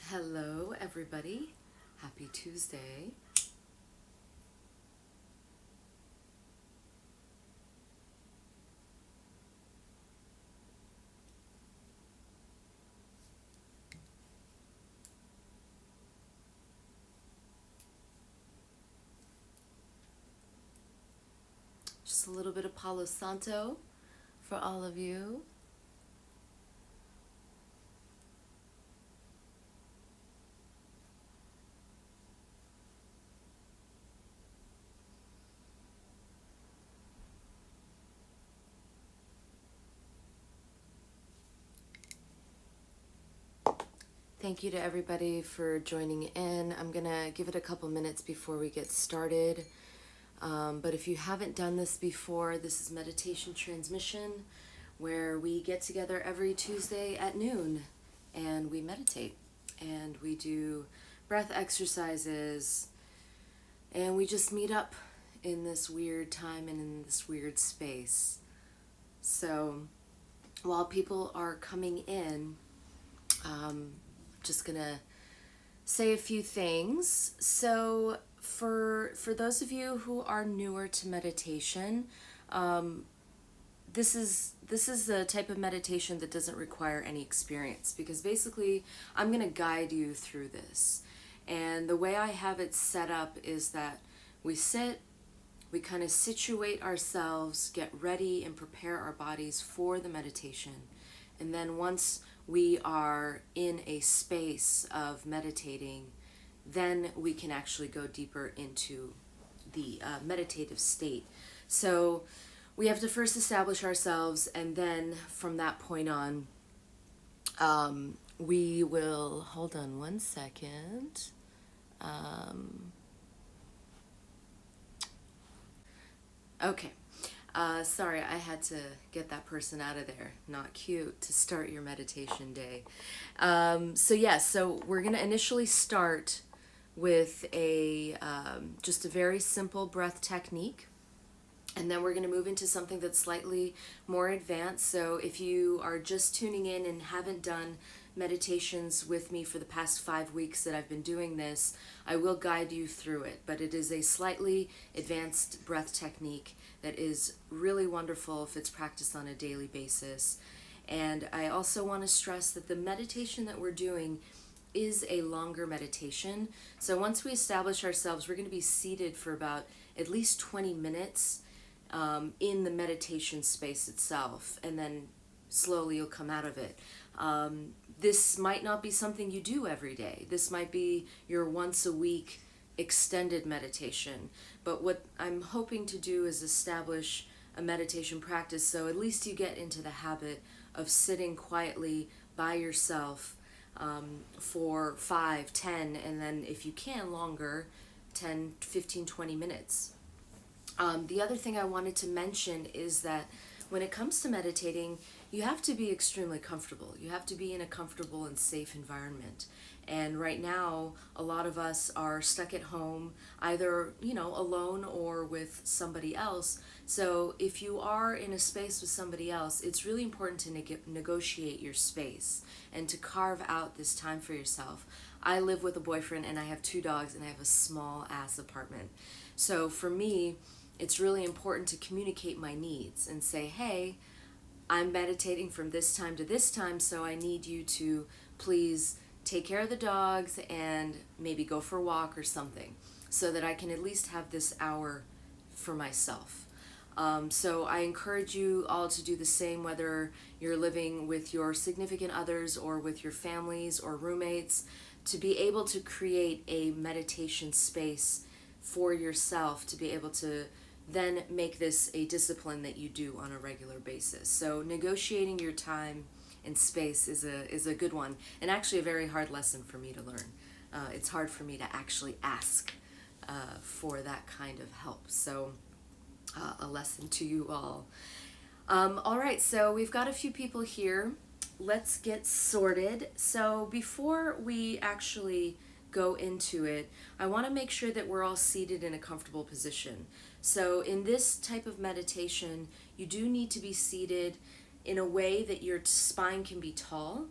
Hello, everybody. Happy Tuesday. Just a little bit of Palo Santo for all of you. Thank you to everybody for joining in. I'm going to give it a couple minutes before we get started. But if you haven't done this before, this is Meditation Transmission, where we get together every Tuesday at noon and we meditate and we do breath exercises and we just meet up in this weird time and in this weird space. So while people are coming in, just gonna say a few things. So for those of you who are newer to meditation, this is the type of meditation that doesn't require any experience, because basically I'm gonna guide you through this. And the way I have it set up is that we sit, we kind of situate ourselves, get ready and prepare our bodies for the meditation. And then once we are in a space of meditating, then we can actually go deeper into the meditative state. So we have to first establish ourselves, and then from that point on, we will, hold on one second. Okay. Sorry, I had to get that person out of there. Not cute to start your meditation day. So we're going to initially start with just a very simple breath technique. And then we're going to move into something that's slightly more advanced. So if you are just tuning in and haven't done meditations with me for the past 5 weeks that I've been doing this, I will guide you through it. But it is a slightly advanced breath technique that is really wonderful if it's practiced on a daily basis. And I also want to stress that the meditation that we're doing is a longer meditation. So once we establish ourselves, we're going to be seated for about at least 20 minutes in the meditation space itself, and then slowly you'll come out of it. This might not be something you do every day. This might be your once a week extended meditation. But what I'm hoping to do is establish a meditation practice so at least you get into the habit of sitting quietly by yourself for 5, 10, and then if you can longer, 10, 15, 20 minutes. The other thing I wanted to mention is that when it comes to meditating, you have to be extremely comfortable. You have to be in a comfortable and safe environment. And right now, a lot of us are stuck at home, either, alone or with somebody else. So if you are in a space with somebody else, it's really important to negotiate your space and to carve out this time for yourself. I live with a boyfriend and I have 2 dogs and I have a small ass apartment. So for me, it's really important to communicate my needs and say, hey, I'm meditating from this time to this time, so I need you to please take care of the dogs and maybe go for a walk or something, so that I can at least have this hour for myself. So I encourage you all to do the same, whether you're living with your significant others or with your families or roommates, to be able to create a meditation space for yourself, to be able to then make this a discipline that you do on a regular basis. So negotiating your time and space is a good one, and actually a very hard lesson for me to learn. It's hard for me to actually ask for that kind of help. So a lesson to you all. All right, so we've got a few people here. Let's get sorted. So before we actually go into it, I want to make sure that we're all seated in a comfortable position. So in this type of meditation, you do need to be seated in a way that your spine can be tall,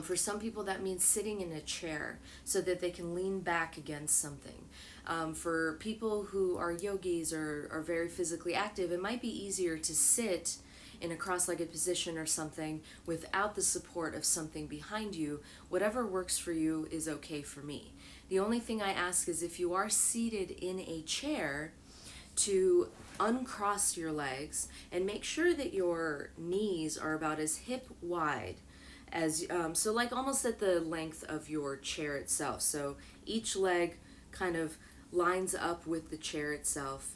For some people, that means sitting in a chair so that they can lean back against something. For people who are yogis or are very physically active, it might be easier to sit in a cross-legged position or something without the support of something behind you. Whatever works for you is okay for me. The only thing I ask is if you are seated in a chair, to uncross your legs and make sure that your knees are about as hip wide as so like almost at the length of your chair itself. So each leg kind of lines up with the chair itself.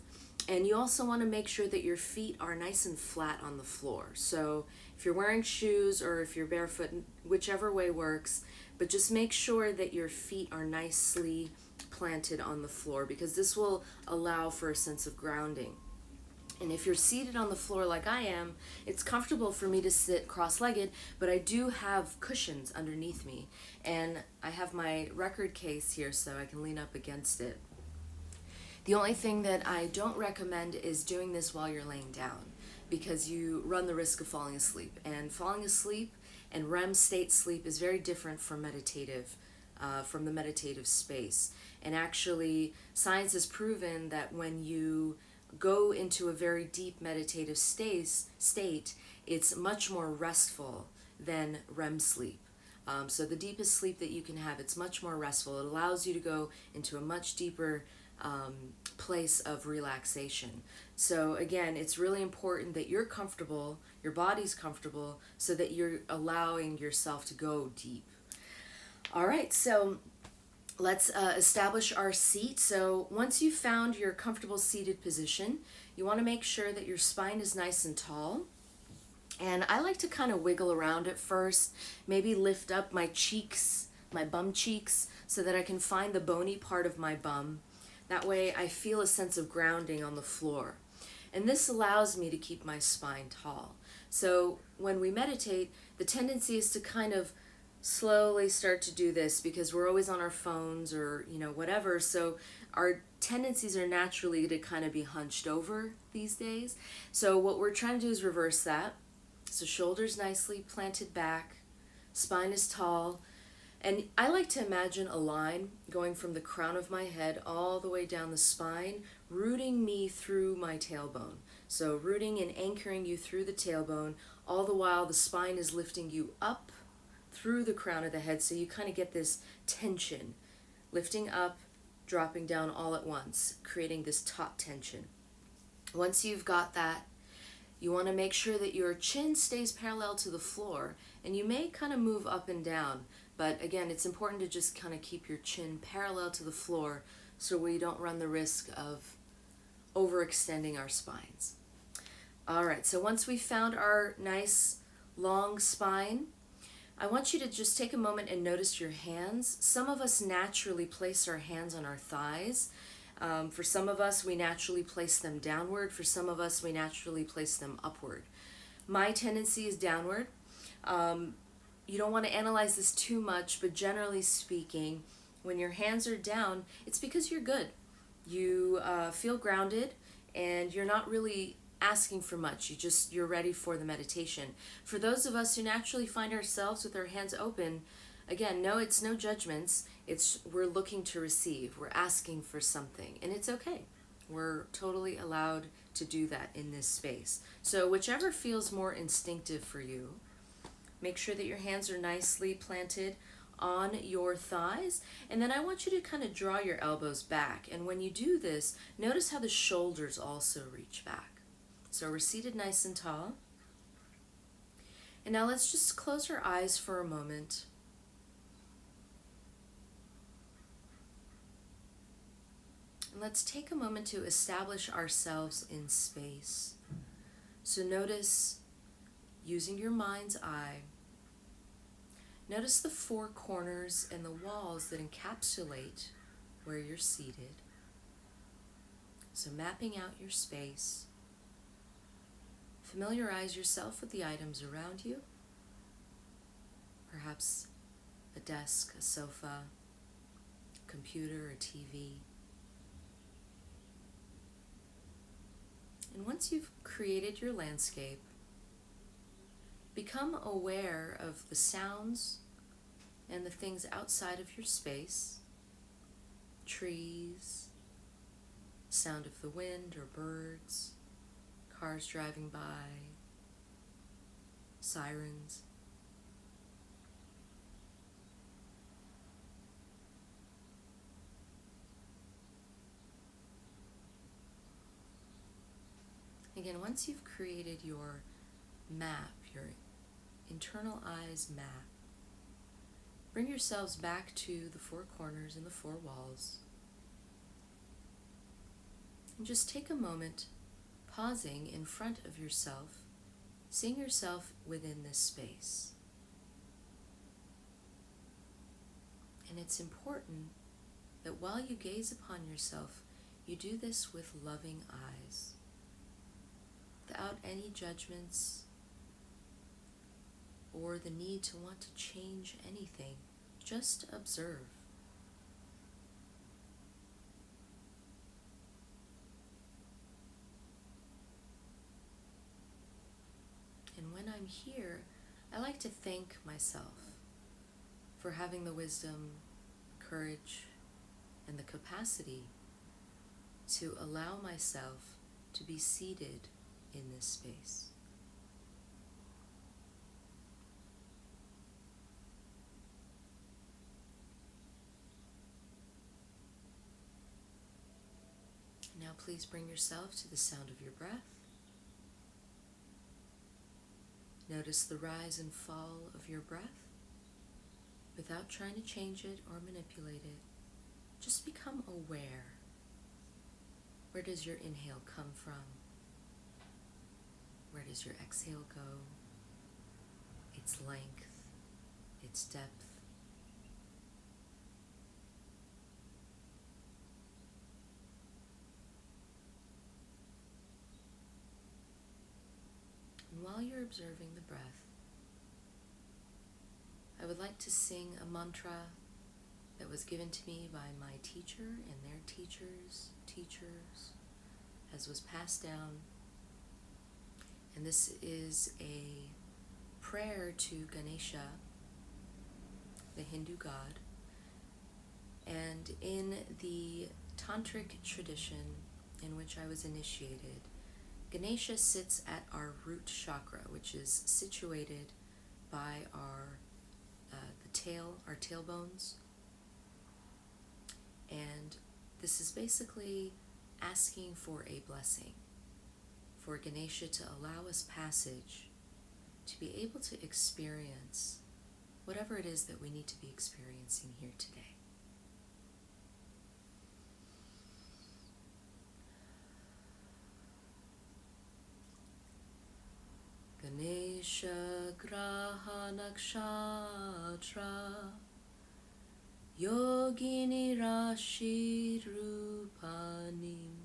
And you also want to make sure that your feet are nice and flat on the floor. So if you're wearing shoes or if you're barefoot, whichever way works, but just make sure that your feet are nicely planted on the floor, because this will allow for a sense of grounding. And if you're seated on the floor like I am, it's comfortable for me to sit cross-legged, but I do have cushions underneath me. And I have my record case here so I can lean up against it. The only thing that I don't recommend is doing this while you're laying down, because you run the risk of falling asleep. And falling asleep and REM state sleep is very different from from the meditative space. And actually, science has proven that when you go into a very deep meditative state, it's much more restful than REM sleep. So the deepest sleep that you can have, it's much more restful. It allows you to go into a much deeper place of relaxation. So again, it's really important that you're comfortable, your body's comfortable, so that you're allowing yourself to go deep. All right, so let's establish our seat. So once you've found your comfortable seated position, you want to make sure that your spine is nice and tall. And I like to kind of wiggle around at first, maybe lift up my cheeks, my bum cheeks, so that I can find the bony part of my bum. That way I feel a sense of grounding on the floor. And this allows me to keep my spine tall. So when we meditate, the tendency is to kind of slowly start to do this because we're always on our phones or whatever, so our tendencies are naturally to kind of be hunched over these days. So what we're trying to do is reverse that. So shoulders nicely planted back, spine is tall, and I like to imagine a line going from the crown of my head all the way down the spine, rooting me through my tailbone. So rooting and anchoring you through the tailbone, all the while the spine is lifting you up through the crown of the head, so you kind of get this tension, lifting up, dropping down all at once, creating this taut tension. Once you've got that, you want to make sure that your chin stays parallel to the floor, and you may kind of move up and down, but again, it's important to just kind of keep your chin parallel to the floor so we don't run the risk of overextending our spines. All right, so once we've found our nice long spine, I want you to just take a moment and notice your hands. Some of us naturally place our hands on our thighs. For some of us, we naturally place them downward. For some of us, we naturally place them upward. My tendency is downward. You don't want to analyze this too much, but generally speaking, when your hands are down, it's because you're good. You feel grounded, and you're not really asking for much. You're ready for the meditation. For those of us who naturally find ourselves with our hands open, again, no, it's no judgments. We're looking to receive. We're asking for something, and it's okay. We're totally allowed to do that in this space. So whichever feels more instinctive for you, make sure that your hands are nicely planted on your thighs, and then I want you to kind of draw your elbows back. And when you do this, notice how the shoulders also reach back. So we're seated nice and tall. And now let's just close our eyes for a moment. And let's take a moment to establish ourselves in space. So notice, using your mind's eye, notice the four corners and the walls that encapsulate where you're seated. So mapping out your space. Familiarize yourself with the items around you. Perhaps a desk, a sofa, a computer, a TV. And once you've created your landscape, become aware of the sounds and the things outside of your space, trees, sound of the wind or birds, cars driving by, sirens. Again, once you've created your map, your internal eyes map, bring yourselves back to the four corners and the four walls. And just take a moment, pausing in front of yourself, seeing yourself within this space. And it's important that while you gaze upon yourself, you do this with loving eyes, without any judgments or the need to want to change anything. Just observe. And when I'm here, I like to thank myself for having the wisdom, courage, and the capacity to allow myself to be seated in this space. Now please bring yourself to the sound of your breath. Notice the rise and fall of your breath without trying to change it or manipulate it. Just become aware. Where does your inhale come from? Where does your exhale go? Its length, its depth. And while you're observing the breath, I would like to sing a mantra that was given to me by my teacher and their teachers, as was passed down. And this is a prayer to Ganesha, the Hindu god. And in the tantric tradition in which I was initiated, Ganesha sits at our root chakra, which is situated by our tailbones. And this is basically asking for a blessing, for Ganesha to allow us passage to be able to experience whatever it is that we need to be experiencing here today. Ganesha Graha Nakshatra Yogini Rashi Rupanim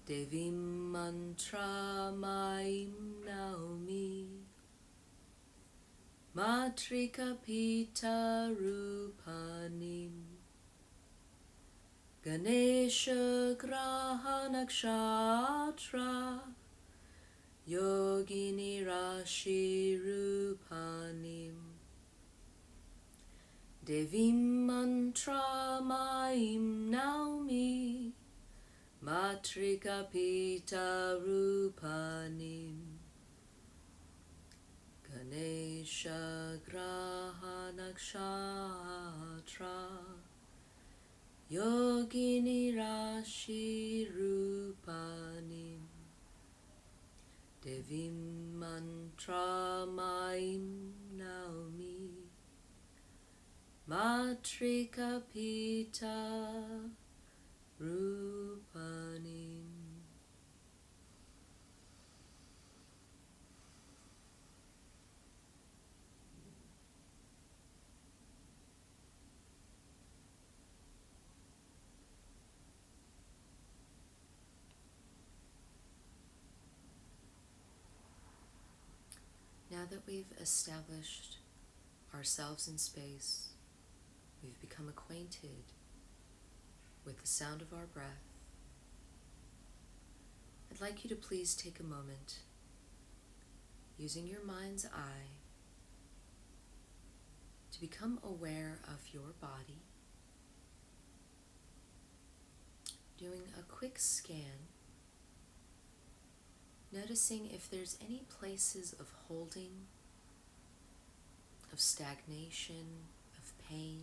Devim Mantra Maim Naumi Matrika Pita Rupanim Ganesha Graha Nakshatra Yogini Rashi Rupanim Devim Mantra Maim Naumi Matrika Pita Rupanim Ganesha Graha Nakshatra Yogini Rashi Rupanim Devim Mantra Maim Naumi Matrika Pita Rupanim. Now that we've established ourselves in space, we've become acquainted with the sound of our breath, I'd like you to please take a moment, using your mind's eye, to become aware of your body, doing a quick scan, noticing if there's any places of holding, of stagnation, of pain,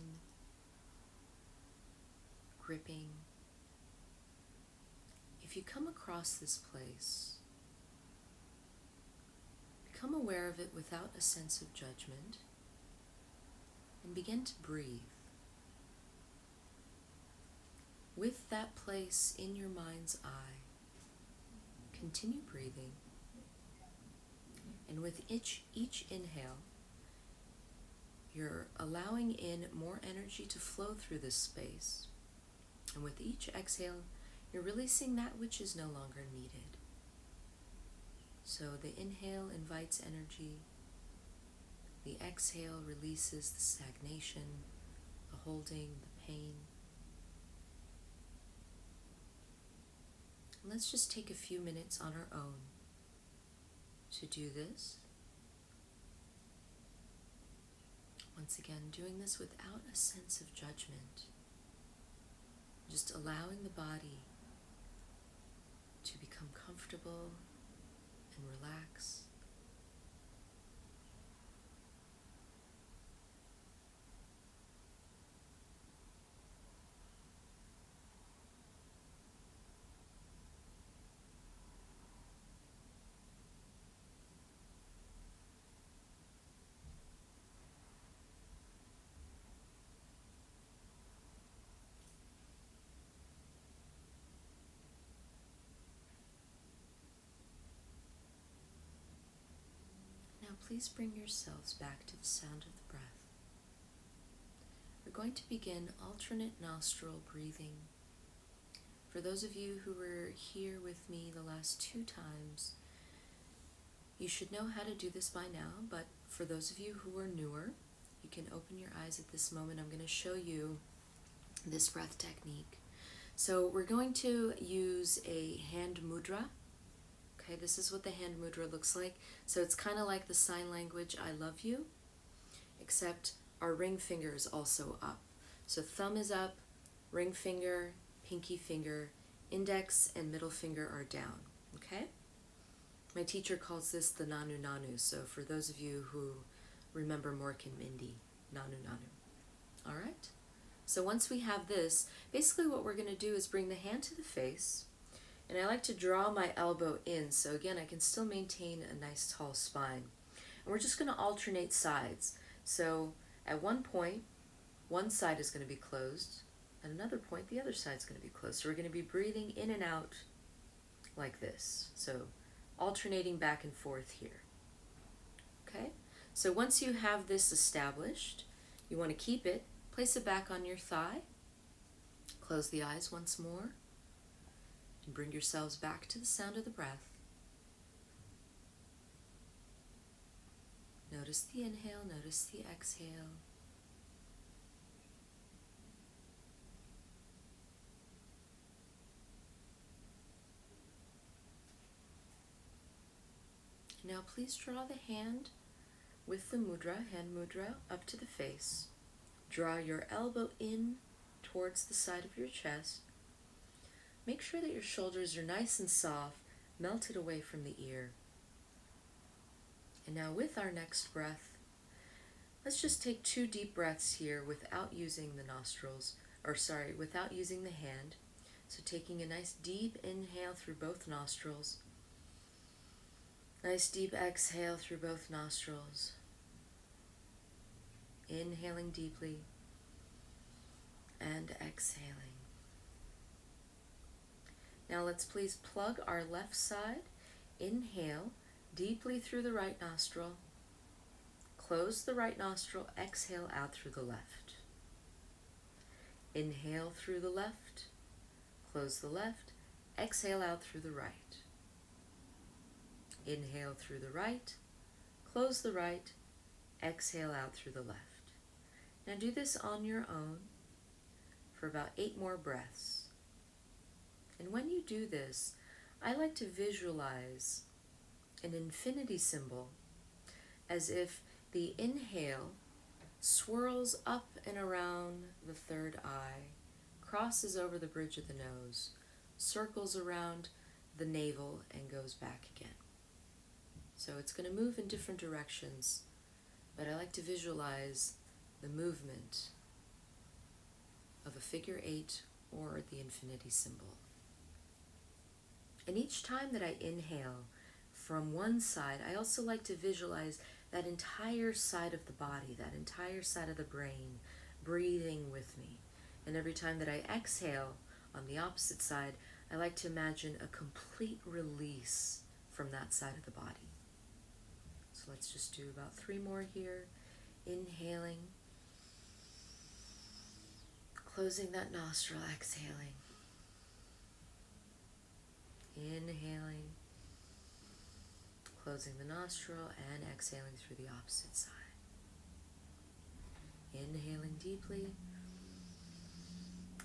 gripping. If you come across this place, become aware of it without a sense of judgment and begin to breathe. With that place in your mind's eye, continue breathing, and with each inhale, you're allowing in more energy to flow through this space, and with each exhale, you're releasing that which is no longer needed. So the inhale invites energy, the exhale releases the stagnation, the holding, the pain. Let's just take a few minutes on our own to do this. Once again, doing this without a sense of judgment. Just allowing the body to become comfortable and relax. Now please bring yourselves back to the sound of the breath. We're going to begin alternate nostril breathing. For those of you who were here with me the last 2 times, you should know how to do this by now, but for those of you who are newer, you can open your eyes at this moment. I'm going to show you this breath technique. So we're going to use a hand mudra. Okay, this is what the hand mudra looks like. So it's kind of like the sign language, I love you, except our ring finger is also up. So thumb is up, ring finger, pinky finger, index and middle finger are down, okay? My teacher calls this the Nanu Nanu, so for those of you who remember Mork and Mindy, Nanu Nanu. All right? So once we have this, basically what we're going to do is bring the hand to the face, and I like to draw my elbow in, so again, I can still maintain a nice tall spine. And we're just going to alternate sides. So at one point, one side is going to be closed, at another point, the other side is going to be closed. So we're going to be breathing in and out like this. So alternating back and forth here. Okay? So once you have this established, you want to keep it, place it back on your thigh, close the eyes once more, and bring yourselves back to the sound of the breath. Notice the inhale, notice the exhale. Now please draw the hand with the mudra, hand mudra, up to the face. Draw your elbow in towards the side of your chest. Make sure that your shoulders are nice and soft, melted away from the ear. And now with our next breath, let's just take 2 deep breaths here without using the nostrils, without using the hand. So taking a nice deep inhale through both nostrils. Nice deep exhale through both nostrils. Inhaling deeply and exhaling. Now let's please plug our left side. Inhale deeply through the right nostril. Close the right nostril, exhale out through the left. Inhale through the left, close the left, exhale out through the right. Inhale through the right, close the right, exhale out through the left. Now do this on your own for about 8 more breaths. And when you do this, I like to visualize an infinity symbol as if the inhale swirls up and around the third eye, crosses over the bridge of the nose, circles around the navel, and goes back again. So it's going to move in different directions, but I like to visualize the movement of a figure 8 or the infinity symbol. And each time that I inhale from one side, I also like to visualize that entire side of the body, that entire side of the brain, breathing with me. And every time that I exhale on the opposite side, I like to imagine a complete release from that side of the body. So let's just do about 3 more here. Inhaling, closing that nostril, exhaling. Inhaling, closing the nostril, and exhaling through the opposite side. Inhaling deeply,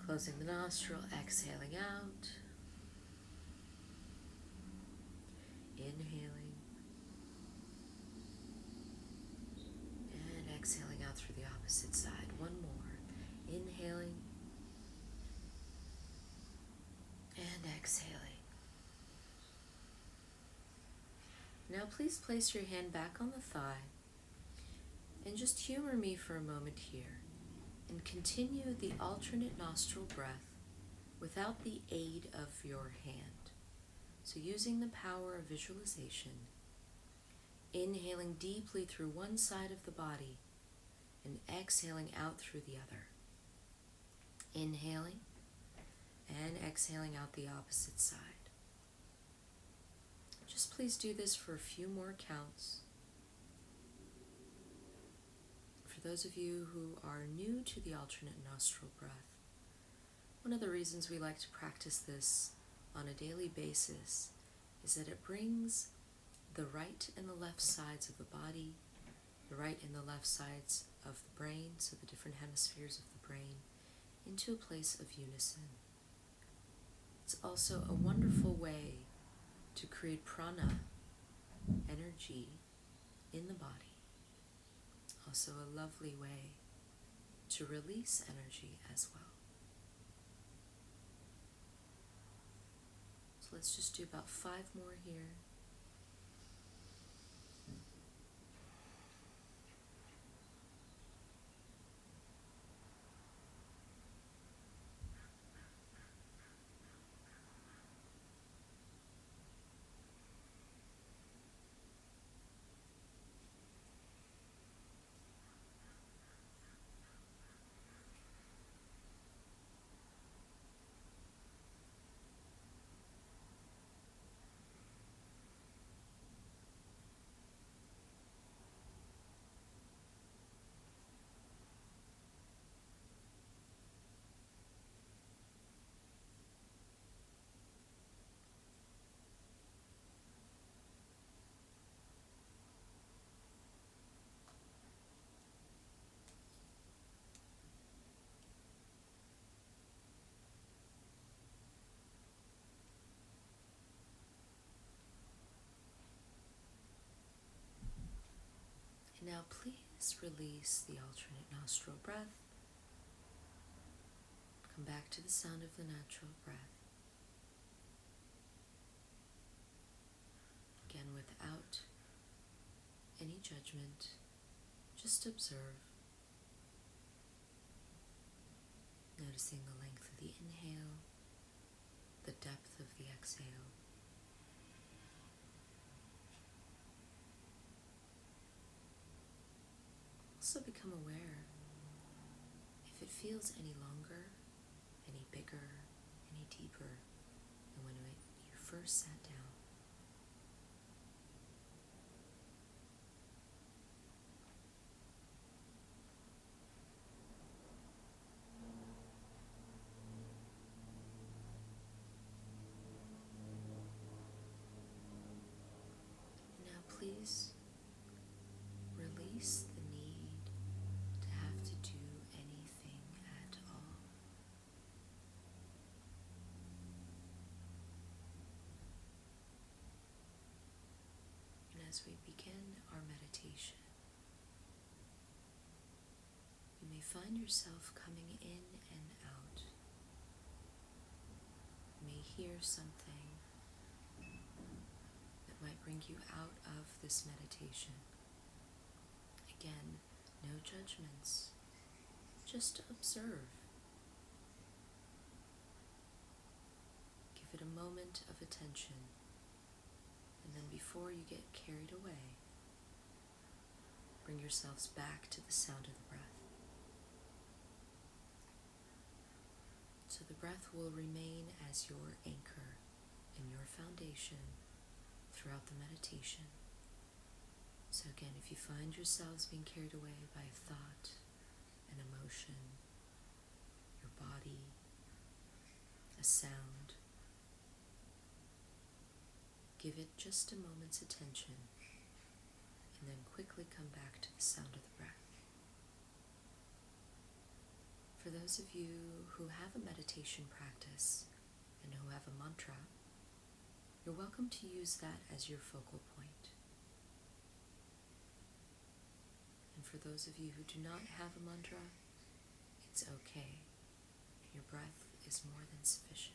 closing the nostril, exhaling out. Inhaling, and exhaling out through the opposite side. One more. Inhaling, and exhaling. Now please place your hand back on the thigh and just humor me for a moment here and continue the alternate nostril breath without the aid of your hand. So using the power of visualization, inhaling deeply through one side of the body and exhaling out through the other. Inhaling and exhaling out the opposite side. Just please do this for a few more counts. For those of you who are new to the alternate nostril breath, one of the reasons we like to practice this on a daily basis is that it brings the right and the left sides of the body, the right and the left sides of the brain, so the different hemispheres of the brain, into a place of unison. It's also a wonderful way to create prana, energy, in the body. Also a lovely way to release energy as well. So let's just do about 5 more here. Now please release the alternate nostril breath. Come back to the sound of the natural breath. Again, without any judgment, just observe. Noticing the length of the inhale, the depth of the exhale. Also become aware if it feels any longer, any bigger, any deeper than when you first sat down. Now please release the need to have to do anything at all. And as we begin our meditation, may find yourself coming in and out. You may hear something that might bring you out of this meditation. Again, no judgments, just observe. Give it a moment of attention, and then before you get carried away, bring yourselves back to the sound of the breath. So the breath will remain as your anchor and your foundation throughout the meditation. So again, if you find yourselves being carried away by a thought, an emotion, your body, a sound, give it just a moment's attention and then quickly come back to the sound of the breath. For those of you who have a meditation practice and who have a mantra, you're welcome to use that as your focal point. And for those of you who do not have a mantra, it's okay. Your breath is more than sufficient.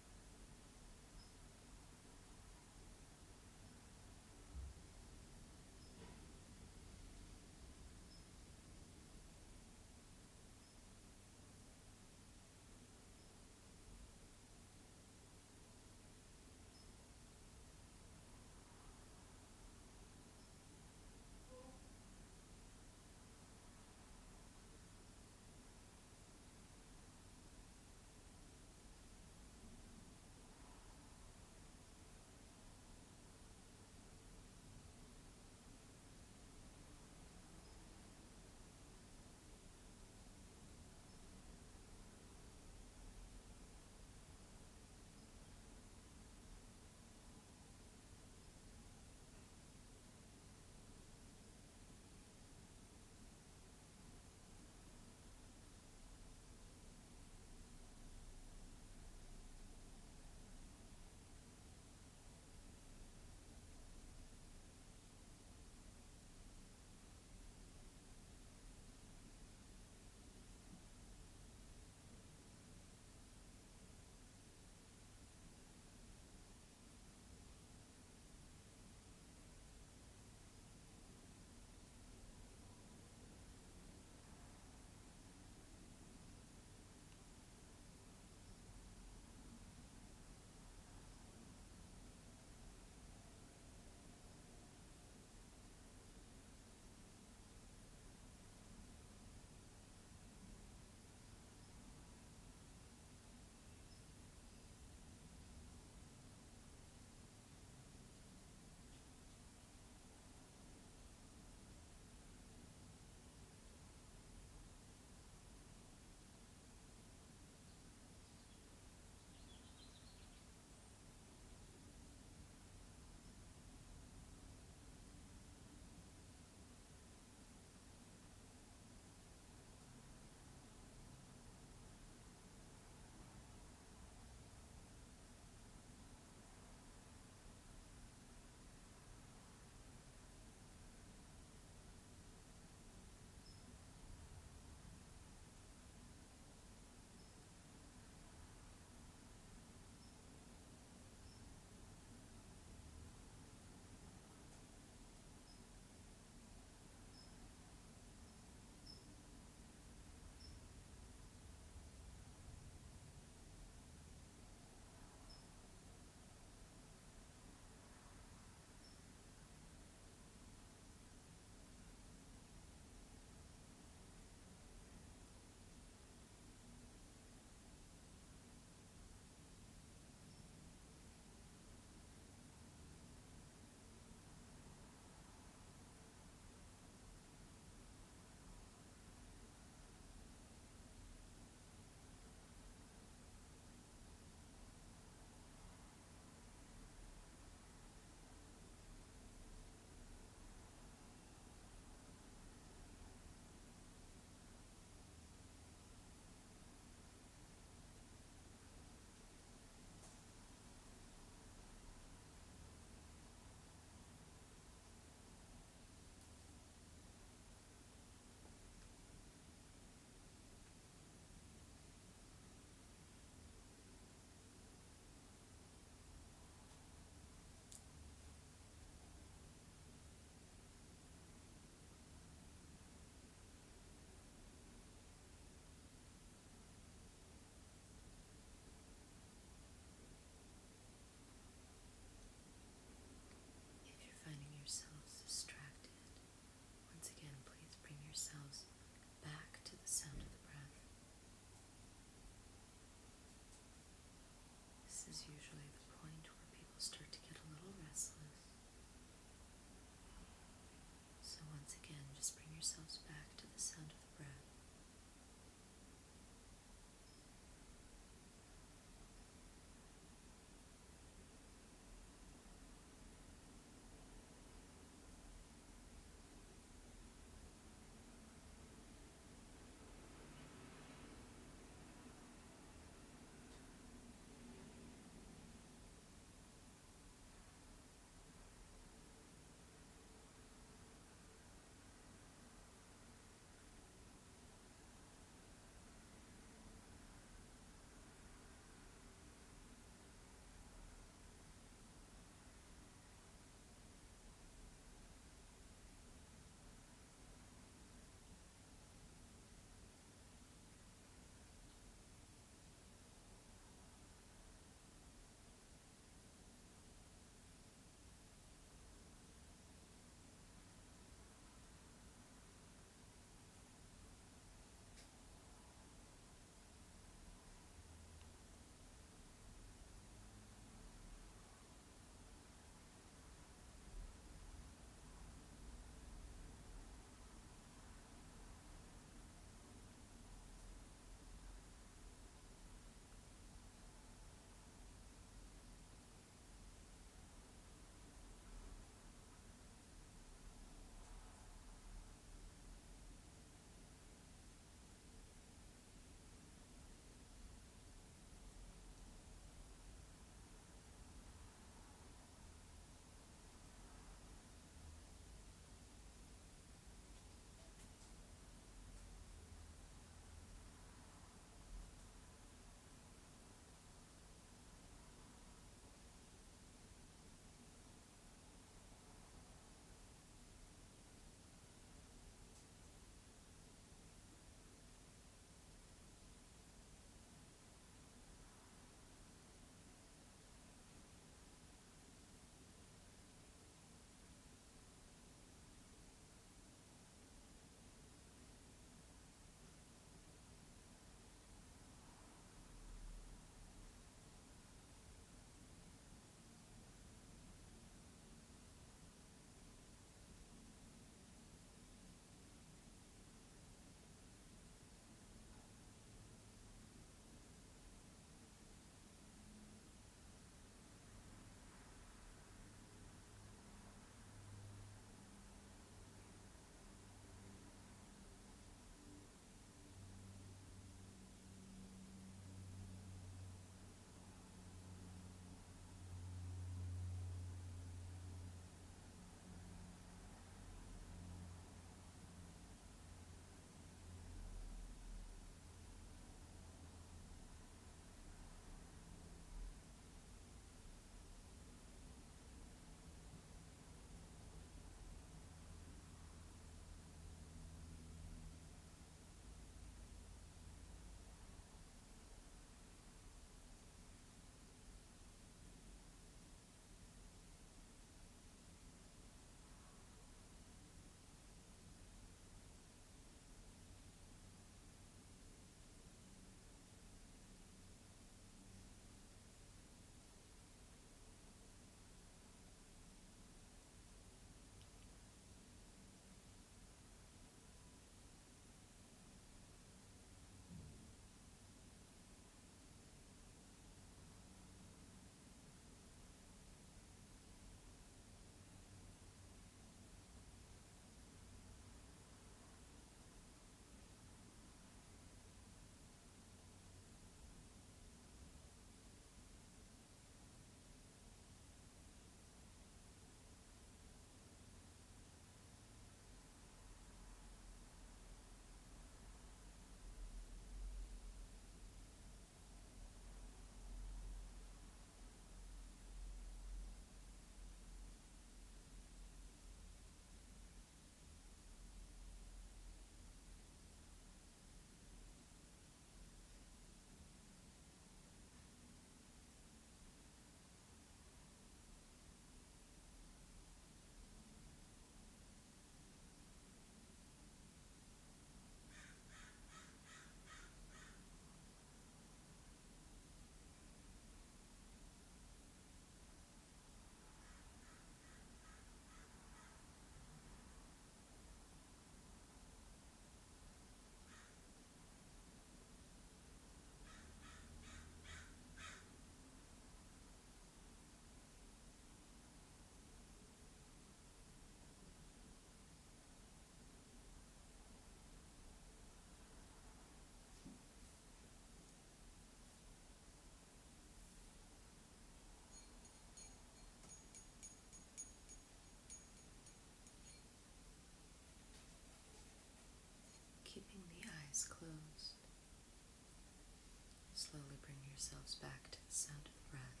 yourselves back to the sound of the breath.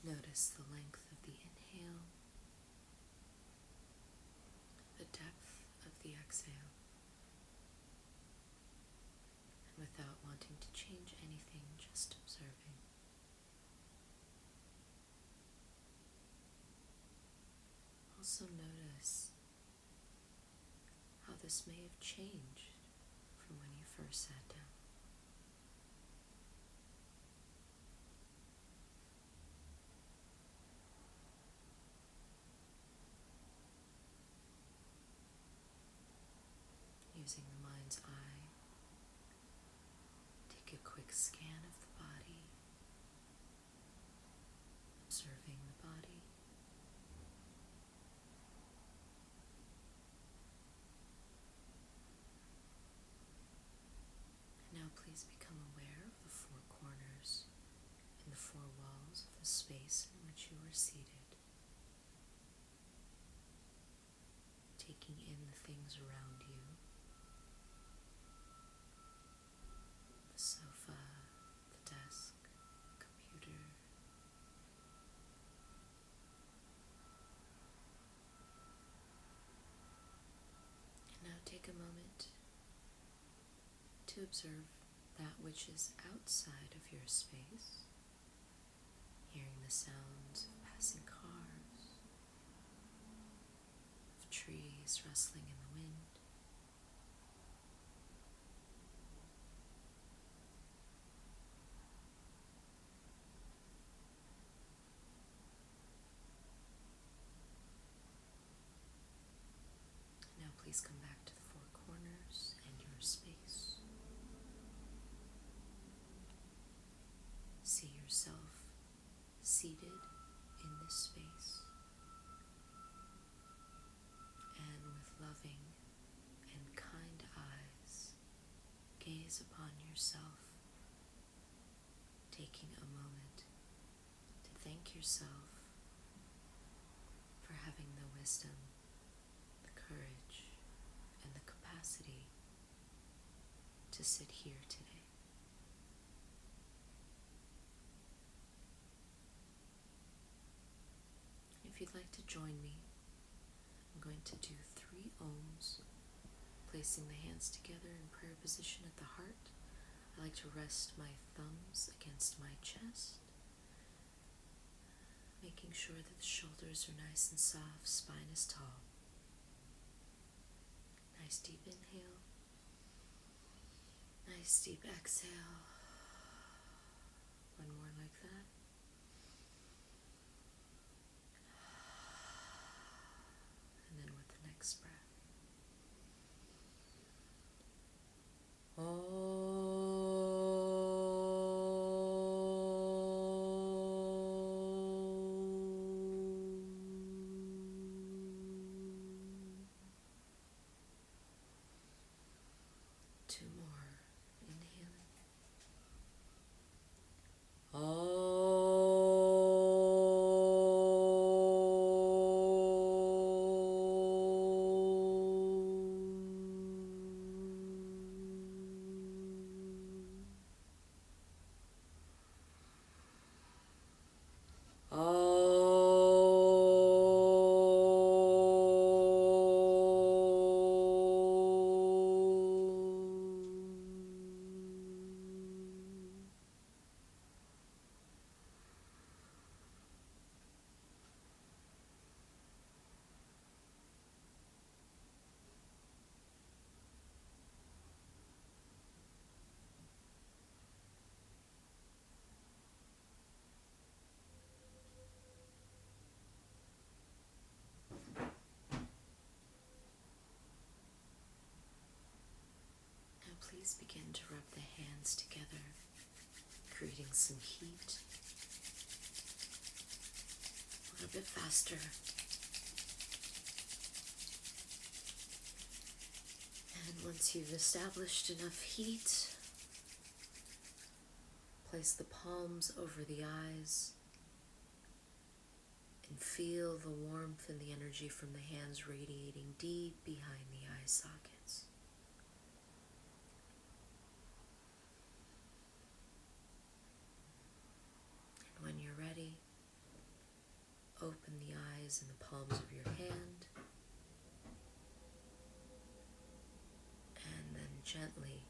Notice the length of the inhale, the depth of the exhale, and without wanting to change anything, just observing. Also notice how this may have changed from when you first sat down. Using the mind's eye, take a quick scan of the body, observing the body. And now please become aware of the four corners and the four walls of the space in which you were seated, taking in the things around you. The sofa, the desk, the computer. And now take a moment to observe that which is outside of your space, hearing the sounds of passing cars, of trees rustling in the wind. Now please come back to the four corners and your space. See yourself seated in this space, and with loving and kind eyes, gaze upon yourself, taking a moment to thank yourself for having the wisdom, the courage, and the capacity to sit here today. If you'd like to join me, I'm going to do 3 ohms, placing the hands together in prayer position at the heart. I like to rest my thumbs against my chest, making sure that the shoulders are nice and soft, spine is tall. Nice deep inhale, nice deep exhale. One more like that. And then with the next breath. Two more. Inhaling. Please begin to rub the hands together, creating some heat. A little bit faster. And once you've established enough heat, place the palms over the eyes And feel the warmth and the energy from the hands radiating deep behind the eye sockets. And when you're ready, open the eyes in the palms of your hand, and then gently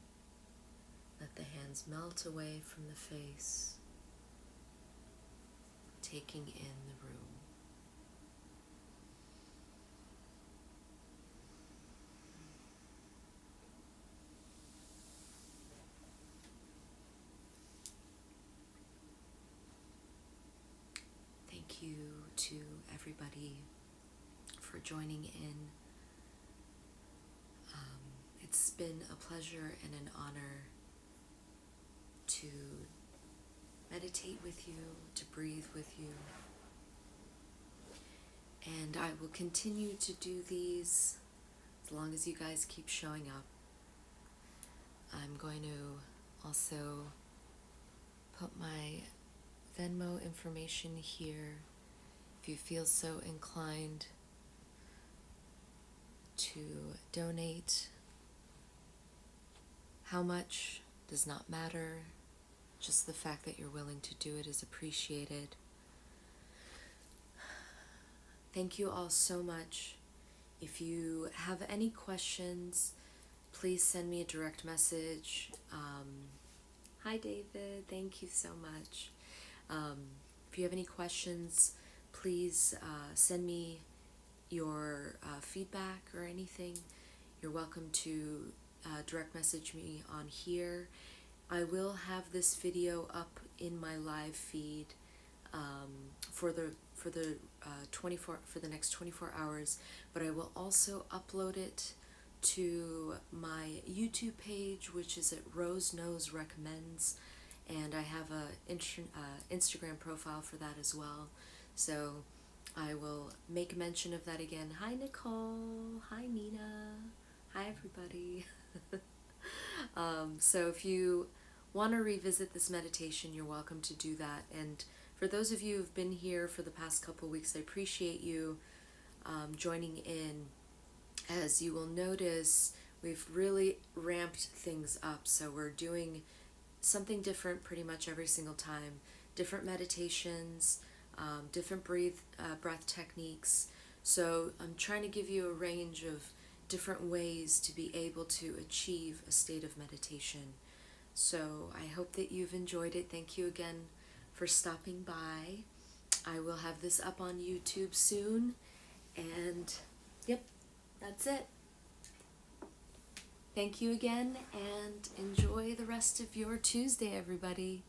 let the hands melt away from the face, taking in the room. Thank you to everybody for joining in. It's been a pleasure and an honor to meditate with you, to breathe with you. And I will continue to do these as long as you guys keep showing up. I'm going to also put my Venmo information here if you feel so inclined to donate. How much does not matter. Just the fact that you're willing to do it is appreciated. Thank you all so much. If you have any questions, please send me a direct message. Hi David, thank you so much. If you have any questions, please send me your feedback or anything. You're welcome to direct message me on here. I will have this video up in my live feed for the next 24 hours, but I will also upload it to my YouTube page, which is at Rose Knows Recommends, and I have a Instagram profile for that as well. So I will make mention of that again. Hi Nicole, hi Nina, hi everybody. So if you want to revisit this meditation, you're welcome to do that. And for those of you who've been here for the past couple weeks, I appreciate you joining in. As you will notice, we've really ramped things up. So we're doing something different pretty much every single time. Different meditations, different breath techniques. So I'm trying to give you a range of different ways to be able to achieve a state of meditation. So I hope that you've enjoyed it. Thank you again for stopping by. I will have this up on YouTube soon. And yep, that's it. Thank you again, and enjoy the rest of your Tuesday, everybody.